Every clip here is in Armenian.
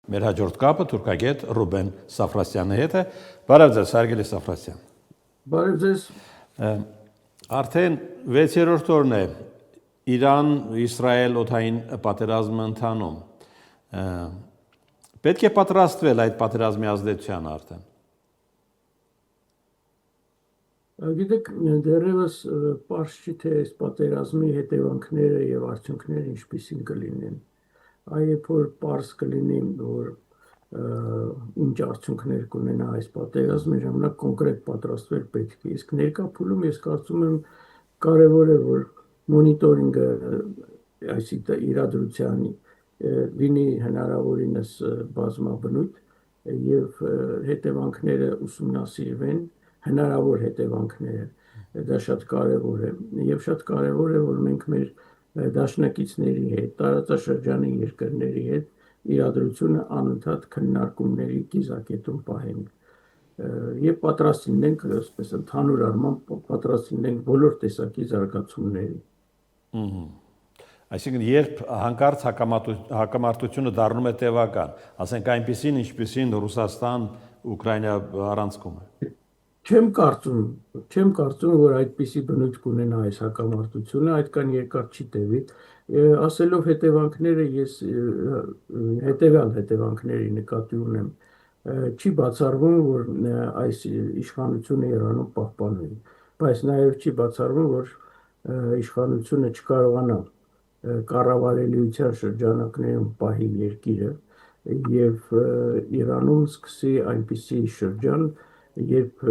Մեր հաջորդ կապը թուրքագետ Ռուբեն Սաֆրասյանի հետ է։ Բարև ձեզ, հարգելի Սաֆրասյան։ Բարև ձեզ։ Արդեն 6-րդ օրն է Իրան-Իսրայել օդային պատերազմը ընթանում։ Պետք է պատրաստվել այդ պատերազմի ազդեցությանը արդեն։ Գիտեք, դեռևս պարզ չի թե այս պատերազմի հետևանքները եւ արդյունքները ինչպիսին կլինեն։ Այբ որ պարզ կլինի, որ ինչ արդյունքներ կունենա այս պատերազմը, ժամանակ կոնկրետ պատրաստվել պետք է։ Իսկ ներկա փուլում ես կարծում եմ կարևոր է, որ մոնիտորինգը այս իրադրությանի լինի հնարավորինս բազմաբնույթ եւ հետևանքները ուսումնասիրվեն, հնարավոր հետևանքները։ Դա շատ կարևոր է եւ շատ կարևոր է, որ մենք մեր դաշնակիցների հետ, տարածաշրջանի երկրների հետ իրադրությունը անընդհատ քննարկումների կիզակետում պահենք եւ պատրաստ լինենք, այսպես ընդհանուր առմամբ պատրաստ լինենք բոլոր տեսակի զարգացումների։ Այսինքն երբ հանկարծ հակամարտությունը դառնում է տևական, ասենք այնպիսին, ինչպիսին Ռուսաստան, Ուկրաինա առանցքում է։ Չեմ կարծում, որ այդպիսի բնույթ կունենա այս հակամարտությունը, այդքան երկար չի տևի։ Ասելով հետևանքները, ես հետևյալ հետևանքների նկատի ունեմ։ Չի բացառվում, որ այս իշխանությունը Իրանում պահպանվի, բայց նաև չի բացառվում, որ իշխանությունը չկարողանա կառավարելիության շրջանակներում պահի երկիրը եւ Իրանում սկսի այնպիսի շրջան, երբ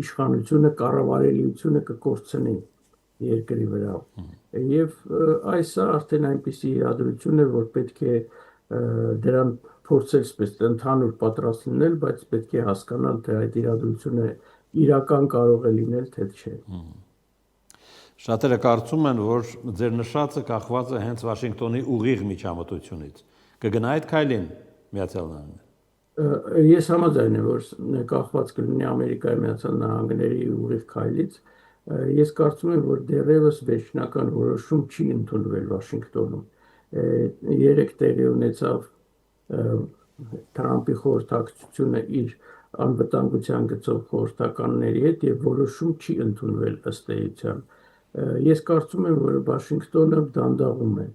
իշխանությունը կառավարելիությունը կկորցնի երկրի վրա եւ այս արդեն այնպիսի իրադրություն է, որ պետք է դրան փորձել սպես ընդհանուր պատրաստ լինել, բայց պետք է հասկանալ, թե այդ իրադրությունը իրական կարող է լինել, թե չէ։ Շատերը կարծում են, որ ձեր նշածը կախված է հենց Վաշինգտոնի ուղիղ միջամտությունից։ Կգնա այդ քայլին Միացյալ Նահանգները։ Ես համաձայն եմ, որ կախված կլինի Ամերիկայի Միացյալ Նահանգների ուղիղ քայլից։ Ես կարծում եմ, որ դեռևս վերջնական որոշում չի ընդունվել Վաշինգտոնում։ Երեք տեղի ունեցավ Թրամփի խորհրդակցությունը իր անվտանգության գծով խորհրդականների հետ եւ որոշում չի ընդունվել ըստ էության։ Ես կարծում եմ, որ Վաշինգտոնը դանդաղում է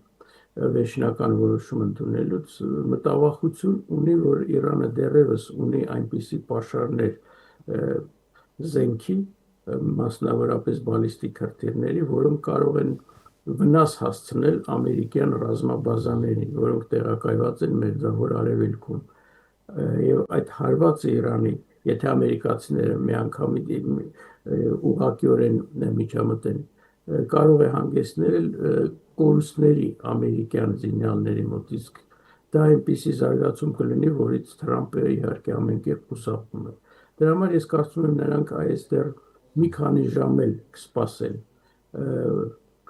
վերջնական որոշում ընդունելուց, մտավախություն ունի, որ Իրանը դեռևս ունի այնպիսի պաշարներ զենքի, մասնավորապես բալիստիկ հրթիռների, որոնք կարող են վնաս հասցնել ամերիկյան ռազմաբազաներին, որոնք տեղակայված են Մերձավոր Արևելքում։ Եվ այդ հարվածը Իրանի, եթե ամերիկացիները միանգամից ուղղակիորեն միջամտեն, կարող է հանգեցնել կորուստների ամերիկյան զինյալների մոտ, իսկ դա այնպիսի զարգացում կլինի, որից Թրամփը իհարկե ամենքերբ խուսափում է։ Դրա համար ես կարծում եմ նրանք այստեղ մի քանի ժամ էլ կսպասեն,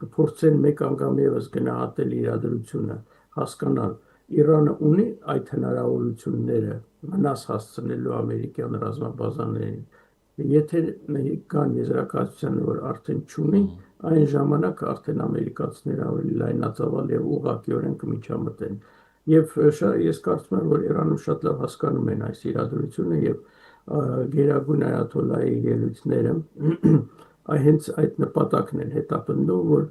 կփորձեն մեկ անգամ եւս գնահատել իրադրությունը, հասկանալ Իրանը ունի այդ հնարավորությունները վնաս հասցնելու ամերիկյան ռազմաբազաներին։ Եթե կան եզրակացության, որ արդեն չունի, այն ժամանակ արդեն ամերիկացիները ավելի լայնածավալ եւ ուղղակիորեն կմիջամտեն։ Եվ ես կարծում եմ, որ Իրանում շատ լավ հասկանում են այս իրադրությունը եւ Գերագույն այաթոլլահի ելույթները հենց այդ նպատակն են հետապնդում, որ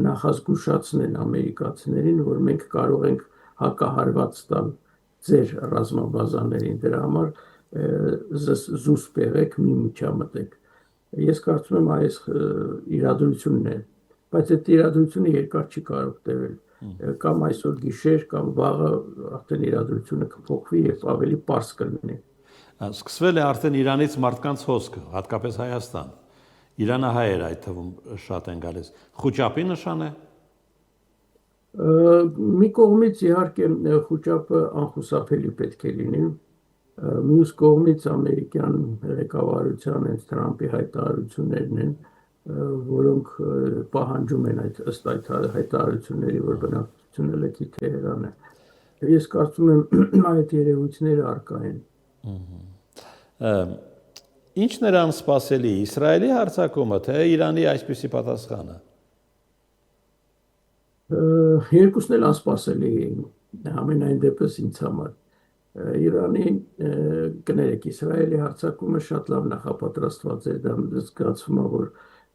նախազգուշացնեն ամերիկացիներին, որ մենք կարող ենք հակահարված տալ ձեր ռազմաբազաներին, դրա համար զուսպ եղեք, մի միջամտեք։ Ես կարծում եմ այս իրադրությունն է, բայց այդ իրադրությունը երկար չի կարող տևել։ Կամ այսօր գիշեր, կամ վաղը արդեն իրադրությունը կփոխվի եւ ավելի պարզ կլինի։ Սկսվել է արդեն Իրանից մարդկանց հոսքը, հատկապես Հայաստան։ Իրանահայեր այդ թվում շատ են գալիս։ Խուճապի նշան է։ Մի կողմից իհարկե խուճապը անխուսափելի պետք է լինի, մյուս կողմից ամերիկյան ղեկավարության այս Թրամփի հայտարարություններն են, որոնք պահանջում են ըստ այդ հայտարարությունների, որ բնակչությունը լքի Թեհրան է։ Ես կարծում եմ այդ երևույթները առկա են։ Ինչն էր անսպասելի, Իսրայելի հարձակումը, թե Իրանի այսպիսի պատասխանը։ Երկուսն էլ անսպասելի էին, ամենայն դեպս ինձ համար։ Իրանի կներեք Իսրայելի հարձակումը շատ լավ նախապատրաստված էր, դա զգացվում է, որ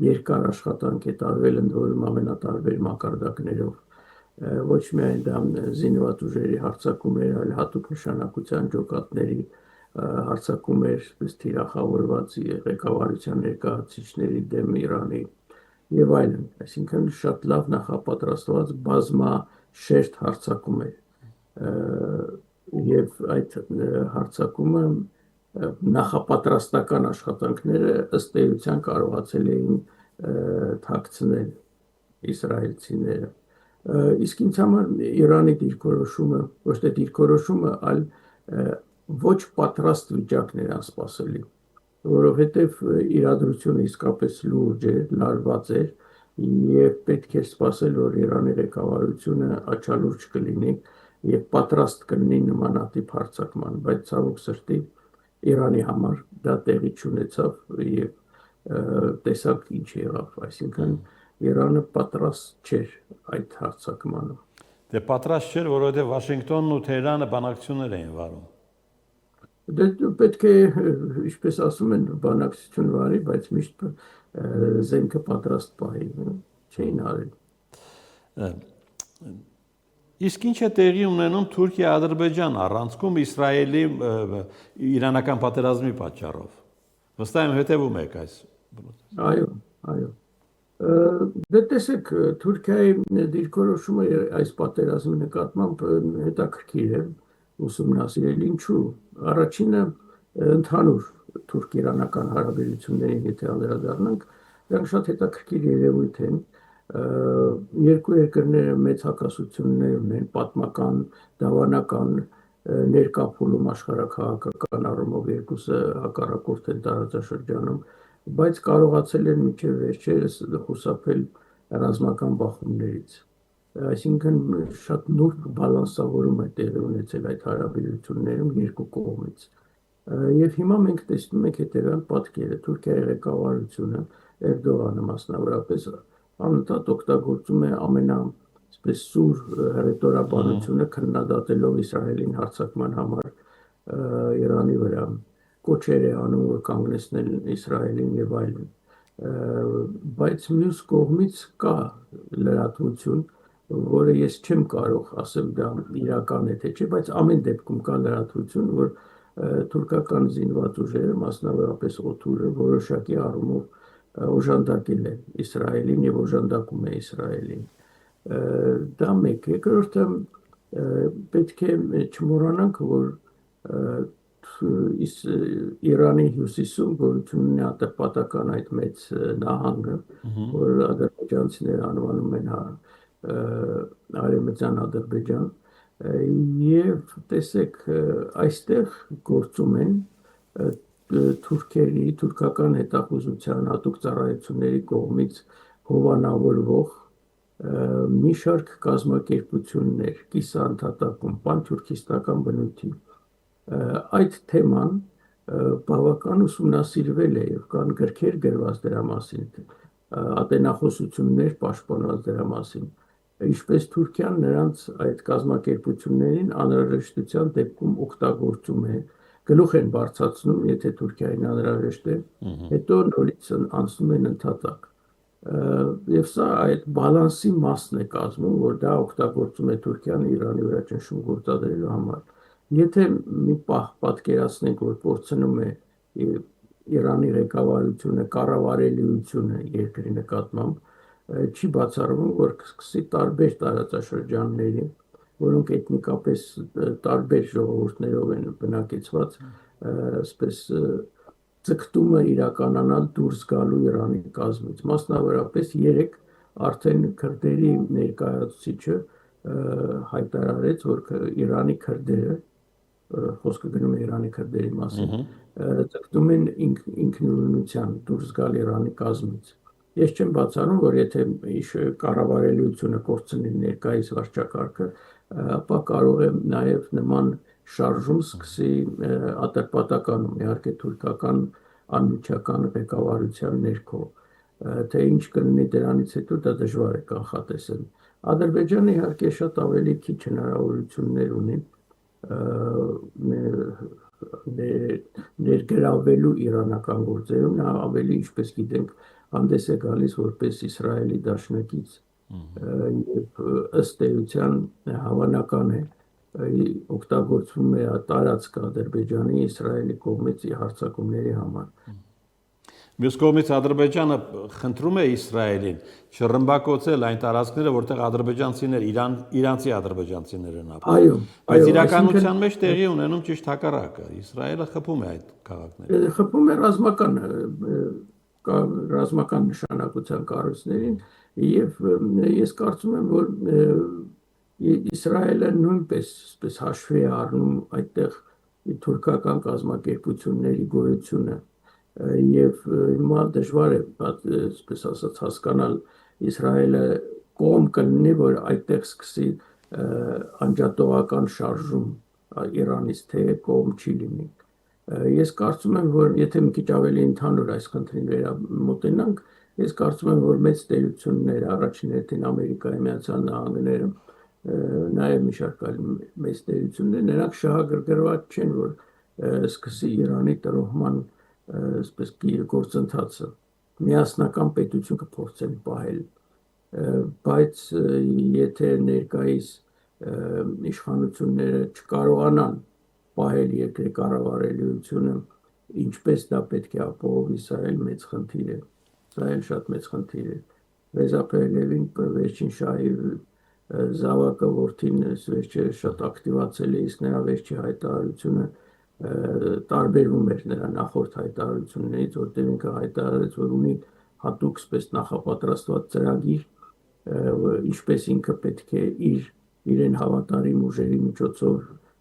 երկար աշխատանք է տարվել ընդ որում ամենատարբեր մակարդակներով, ոչ միայն դա զինված ուժերի հարձակում էր, այլ հատուկ նշանակության ջոկատների հարձակում էր թիրախավորված ղեկավարության ներկայացուցիչների դեմ Իրանի եւ այլն, այսինքն շատ լավ նախապատրաստված բազմաշերտ հարձակում էր եւ այդ հարձակումը նախապատրաստական աշխատանքները ըստ էության կարողացել էին թաքցնել իսրայելցիները իսկ ինձ համար Իրանի դիրքորոշումը ոչ թե դիրքորոշումը այլ ոչ պատրաստ վիճակն էր անսպասելի որովհետեւ իրադրությունը իսկապես լուրջ էր լարված էր եւ պետք է սպասել որ Իրանի ղեկավարությունը աչալուրջ կլինի եւ պատրաստ կլինի նմանատիպ հարձակման, բայց ցավոք սրտի Իրանի համար դա տեղի չունեցավ եւ տեսակ ինչ եղավ, այսինքն Իրանը պատրաստ չէր այդ հարձակմանը։ Դե պատրաստ չէր, որովհետեւ Վաշինգտոնն ու Թեհրանը բանակցություններ էին վարում։ Դե պետք է, ինչպես ասում են, բանակցություն վարի, բայց միշտ զենքը պատրաստ պահի, չէին արել։ Իսկ ինչ է տեղի ունենում Թուրքիա-Ադրբեջան առանցքում Իսրայելի իրանական պատերազմի պատճառով։ Վստահ եմ հետևում եք այս։ Այո։ Դե տեսեք, Թուրքիայի դիրքորոշումը այս պատերազմի նկատմամբ հետաքրքիր է ուսումնասիրել ինչու։ Առաջինը ընդհանուր թուրք-իրանական հարաբերություններին եթե անդրադառնանք, դրանք շատ հետաքրքիր երևույթ են։ Երկու երկրները մեծ հակասություններ ունեն պատմական, դավանական, ներկա փուլում աշխարհաքաղաքական առումով երկուսը հակառակորդ են տարածաշրջանում, բայց կարողացել են մինչև վերջերս խուսափել ռազմական բախումներից։ Այսինքն շատ նուրբ բալանսավորում է տեղի ունեցել այդ հարաբերություններում երկու կողմից։ Եվ հիմա մենք տեսնում ենք հետևյալ պատկերը Թուրքիայի ղեկավարությունը Էրդողանը մասնավորապես անընդհատ օգտագործում է այսպես սուր հռետորաբանությունը քննադատելով Իսրայելին հարձակման համար Իրանի վրա կոչեր է անում որ կանգնեցնել Իսրայելին եւ այլն բայց մյուս կողմից կա լրատվություն որը ես չեմ կարող ասել դա իրական է թե չէ բայց ամեն դեպքում կա լրատվություն որ թուրքական զինված ուժերը մասնավորապես օդուրը որոշակի առումով օժանդակել է Իսրայելին եւ օժանդակում է Իսրայելին դա մեկ է երկրորդը պետք է չմոռանանք որ Իրանի հյուսիսում գոյություն ունի ատրպատական այդ մեծ նահանգը որ ադրբեջանցիները անվանում են արևմտյան Ադրբեջան եւ տեսեք այստեղ գործում են թուրքերի թուրքական հետախուզության հատուկ ծառայությունների կողմից հովանավորվող մի շարք կազմակերպություններ կիսաընդհատակում պանթուրքիստական բնույթի այդ թեման բավական ուսումնասիրվել է եւ կան գրքեր գրված դրա մասին ատենախոսություններ պաշտպանված դրա մասին ինչպես Թուրքիան նրանց այդ կազմակերպություններին անհրաժեշտության դեպքում օգտագործում է գլուխ են բարձրացնում եթե Թուրքիային անհրաժեշտ է հետո նորից անցնում են ընդհատակ եւ սա այդ բալանսի մասն է կազմում որ դա օգտագործում է Թուրքիան Իրանի վրա ճնշում գործադրելու համար եթե մի պահ պատկերացնենք որ փորձնում է Իրանի ղեկավարությունը կառավարելիությունը երկրի նկատմամբ չի բացառվում որ կսկսի տարբեր տարածաշրջանների որոնք էթնիկապես տարբեր ժողովուրդներով են բնակեցված այսպես ցկտումը իրականանալ դուրս գալու Իրանի կազմից մասնավորապես երեք արդեն քրդերի ներկայացուցիչը հայտարարեց որ Իրանի քրդերը խոսքը գնում է Իրանի քրդերի մասին ցկտում են ինքնուրույնության դուրս գալ Իրանի կազմից ես չեմ բացառում որ եթե կառավարելիությունը կորցնի ներկայիս վարչակարգը ապա կարող է նաև նման շարժում սկսի ատրպատականում իհարկե թուրքական անմիջական ղեկավարության ներքո թե ինչ կլինի դրանից հետո դա դժվար է կանխատեսել Ադրբեջանը իհարկե շատ ավելի քիչ հնարավորություններ ունի ներգրավելու իրանական գործերում, նա ավելի, ինչպես գիտենք, հանդես է գալիս որպես Իսրայելի դաշնակից եւ ըստ էության հավանական է օգտագործվում է տարածք Ադրբեջանի Իսրայելի կողմից հարձակումների համար։ Մյուս կողմից Ադրբեջանը խնդրում է Իսրայելին չռմբակոծել այն տարածքները, որտեղ ադրբեջանցիներ, իրանցի ադրբեջանցիներ են ապրում։ Այո, բայց իրականության մեջ տեղի ունենում ճիշտ հակառակը։ Իսրայելը խփում է այդ քաղաքներին։ Խփում է ռազմական նշանակության կառույցներին եւ ես կարծում եմ, որ Իսրայելը նույնպես այսպես հաշվի է առնում այդտեղ թուրքական կազմակերպությունների գոյությունը եւ հիմա դժվար է այսպես ասած հասկանալ Իսրայելը կողմ կլինի, որ այդտեղ սկսի անջատողական շարժում Իրանից, թե կողմ չի լինի։ Ես կարծում եմ, որ եթե մի քիչ ավելի ընդհանուր այս խնդրին վերամոտենանք, ես կարծում եմ, որ մեծ տերությունները, առաջին հերթին Ամերիկայի Միացյալ Նահանգները, նաև մի շարք այլ մեծ տերություններ, նրանք շահագրգռված չեն, որ սկսի Իրանի տրոհման այսպես գործընթացը միասնական պետություն կփորձեն պահել, բայց եթե ներկայիս իշխանությունները չկարողանան պահել երկրի կառավարելիությունը, ինչպես դա պետք է ապահովի, սա էլ մեծ խնդիր է, սա էլ շատ մեծ խնդիր է։ Ռեզա Փահլևին վերջին շահի զավակը որդին վերջերս շատ ակտիվացել է, իսկ նրա վերջի հայտարարությունը տարբերվում էր նրա նախորդ հայտարարություններից, որտեղ ինքը հայտարարեց, որ ունի հատուկ սպես նախապատրաստված ծրագիր, ինչպես ինքը պետք է իրեն հավատարիմ ուժերի միջոցով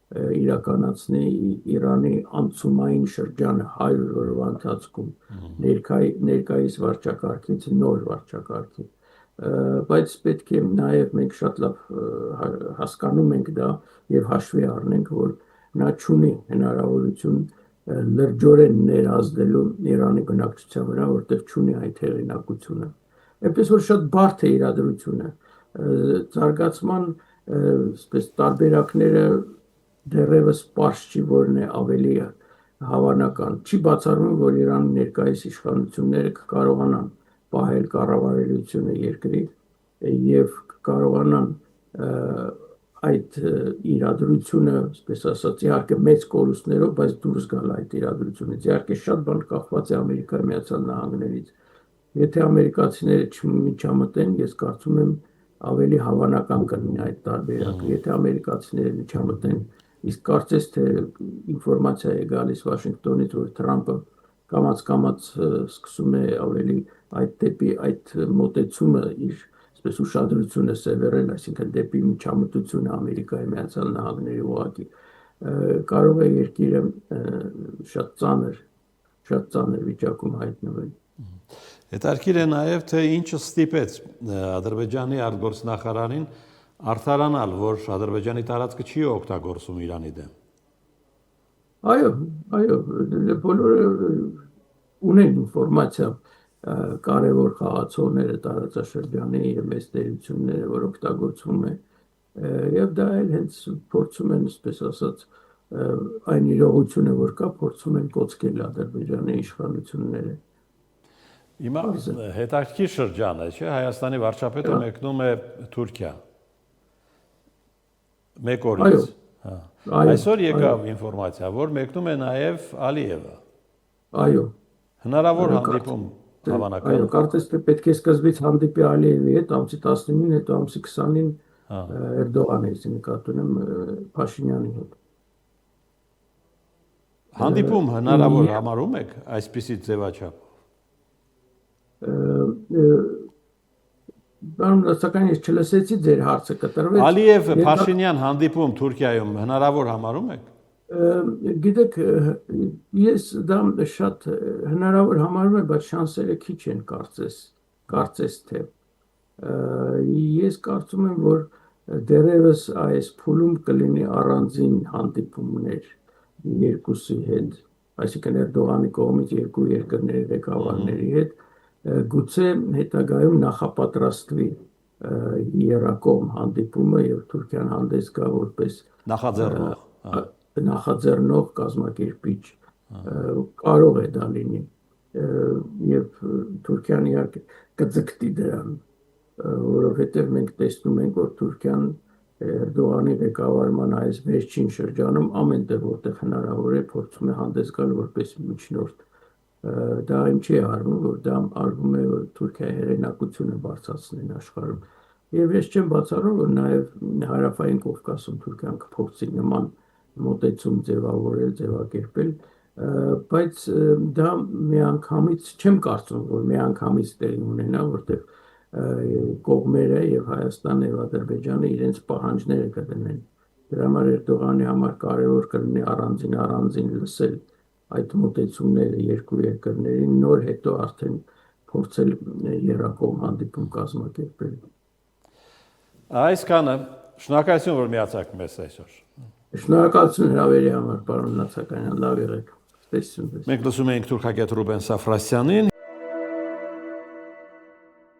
իրականացնի Իրանի անցումային շրջանը 100 օրվա ընթացքում ներկայիս վարչակարգից նոր վարչակարգի, բայց պետք է նաև մենք շատ լավ հասկանում ենք դա եւ հաշվի առնենք, որ նա չունի հնարավորություն լրջորեն ներազդելու Իրանի բնակչության վրա, որտեղ չունի այդ հեղինակությունը։ Այնպես որ շատ բարդ է իրադրությունը։ Զարգացման այսպես տարբերակները դեռևս պարզ չի, որն է ավելի հավանական։ Չի բացառվում, որ Իրանի ներկայիս իշխանությունները կկարողանան պահել կառավարելիությունը երկրի եւ կկարողանան այդ իրադրությունը, այսպես ասած, իհարկե մեծ կորուստներով, բայց դուրս գալ այդ իրադրությունից։ Իհարկե շատ բան կախված է Ամերիկայի Միացյալ Նահանգներից։ Եթե ամերիկացիները չմիջամտեն, ես կարծում եմ ավելի հավանական կլինի այդ տարբերակը։ Եթե ամերիկացիները միջամտեն, իսկ կարծես թե ինֆորմացիա է գալիս Վաշինգտոնից, որ Թրամփը կամաց սկսում է ավելի այդ մոտեցումը իր այսպես ուշադրությունը սևեռել, այսինքն դեպի միջամտությունը Ամերիկայի Միացյալ Նահանգների ուղղակի կարող է երկիրը շատ ծանր վիճակում հայտնվել։ Հետաքրքիր է նաև թե ինչը ստիպեց Ադրբեջանի արտգործնախարարին արդարանալ, որ Ադրբեջանի տարածքը չի օգտագործում Իրանի դեմ։ Այո, բոլորը ունեն ինֆորմացիա կարևոր խաղացողները տարածաշրջանի եւ մեծ տերությունները, որ օգտագործվում է եւ դա էլ հենց փորձում են, այսպես ասած, այն իրողությունը, որ կա, փորձում են կոծկել Ադրբեջանի իշխանությունները։ Հիմա հետաքրքիր շրջան է, չէ՞, Հայաստանի վարչապետը մեկնում է Թուրքիա։ Մեկ օրից։ Այսօր եկավ ինֆորմացիա, որ մեկնում է նաև Ալիևը։ Այո։ Հնարավոր հանդիպում հավանական։ Այո, կարծես թե պետք է սկզբից հանդիպի Ալիևի հետ, ամսի 19-ին, հետո ամսի 20-ին Էրդողանի հետ, նկատի ունեմ Փաշինյանի հետ։ Հանդիպում հնարավոր համարում եք այսպիսի ձևաչափ։ Սակայն ես չլսեցի ձեր հարցը կտրվեց։ Ալիև Փաշինյան հանդիպում Թուրքիայում հնարավոր համարում եք։ Գիտեք, ես դա շատ հնարավոր համարում եմ, բայց շանսերը քիչ են կարծես թե։ Ես կարծում եմ, որ դեռևս այս փուլում կլինի առանձին հանդիպումներ երկուսի հետ, այսինքն Էրդողանի կողմից երկու երկրների ղեկավարների հետ, գուցե հետագայում նախապատրաստվի երակողմ հանդիպումը եւ Թուրքիան հանդես գա որպես նախաձեռնող, նախաձեռնող կազմակերպիչ կարող է դա լինի եւ Թուրքիան իհարկե կձգտի դրան որովհետեւ մենք տեսնում ենք որ Թուրքիան Էրդողանի ղեկավարման այս վերջին շրջանում ամեն տեղ որտեղ հնարավոր է փորձում է հանդես գալ որպես միջնորդ դա այն չի արվում որ դա արվում է որ Թուրքիայի հեղինակությունը բարձրացնեն աշխարհում եւ ես չեմ բացառում որ նաեւ հարավային Կովկասում Թուրքիան կփորձի նման մոտեցում ձևավորել ձևակերպել բայց դա միանգամից չեմ կարծում որ միանգամից տեղի ունենա որտեղ կողմերը եւ Հայաստանն եւ Ադրբեջանը իրենց պահանջները կդնեն դրա համար Էրդողանի համար կարեւոր կլինի առանձին լսել այդ մոտեցումները երկու երկրների նոր հետո արդեն փորձել երրակողմ հանդիպում կազմակերպել Այսքանը շնորհակալություն որ միացաք մեզ այսօր Շնորհակալություն հրավերի համար պարոն Նացականյան լավ եղեք տեսություն Մենք լսում ենք թուրքագետ Ռուբեն Սաֆրասյանին